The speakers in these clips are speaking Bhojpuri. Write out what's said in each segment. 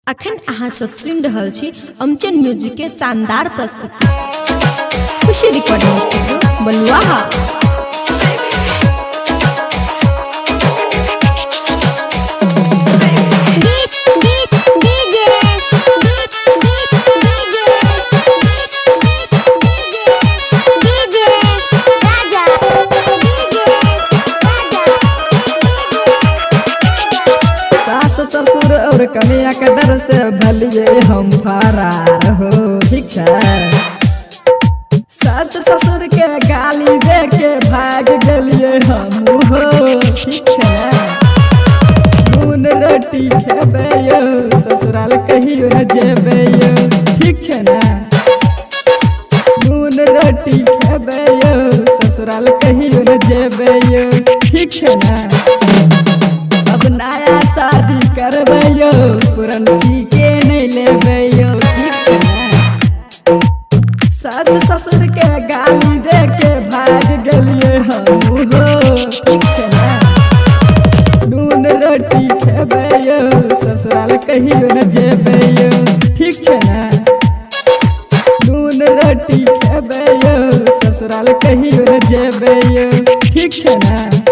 अखन अहाँ सब सुन रहल छी अमचन म्यूजिक के शानदार प्रस्तुति खुशी रिकॉर्डिंग स्टूडियो बलुआहा। ससुर और कन्या के डर से भलिए हम फरार हो। ठीक है, सास ससुर के गाली दे के भाग गलिए हम हो। ठीक है, नून रोटी खेबे यो ससुराल कहियो न जेबे यो। ठीक है ना, नून रोटी खेबे यो ससुराल कहियो न जेबे यो। ठीक है ना, अब नया शादी करबे यो पुरनकी के नहीं लेबे यो। ठीक है ना, सास ससुर के गाली दे के भाग गलिए हम हो। ठीक है ना, नून रोटी खेबे यो ससुराल कहियो न जेबे यो। ठीक है ना, नून रोटी खेबे यो ससुराल कहियो न जेबे यो। ठीक है ना,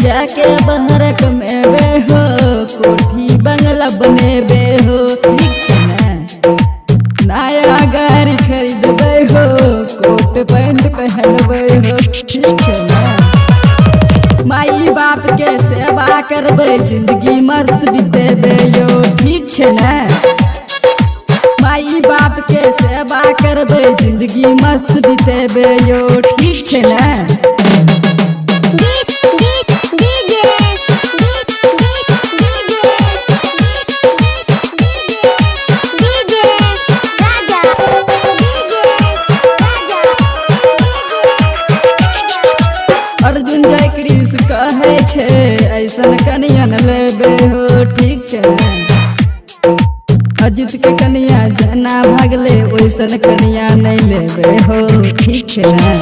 जाके बहरक में बे हो कोठी बंगला बनेबे हो। ठीक है ना, नया गाड़ी खरीदबे हो कोट पैंट पहनबे हो। ठीक है ना, माई बाप के सेवा करबे जिंदगी मस्त बितेबे यो। ठीक है ना, माई बाप के सेवा करबे जिंदगी मस्त बितेबे यो। ठीक है ना, अर्जुन जय कृष्ण कहे छे ऐसन कन्या न लेबे हो। ठीक है, अजित के कन्या जना भागले वैसन कन्या नहीं लेबे हो। ठीक है ना,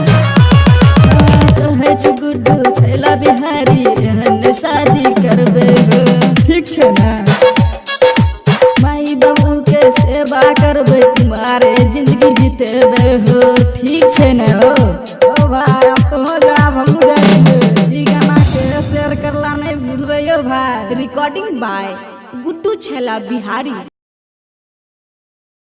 कहे छे गुड्डू छैला बिहारी एहन शादी करबे हो। ठीक है ना, माई बाबू के सेवा करबे तुम्हारे जिंदगी बीतेबे हो। ठीक है ना, ओ भाई अब तो हम जाइए गाना के शेयर करला नहीं भूलबे यो भाई। रिकॉर्डिंग बाय गुड्डू छैला बिहारी।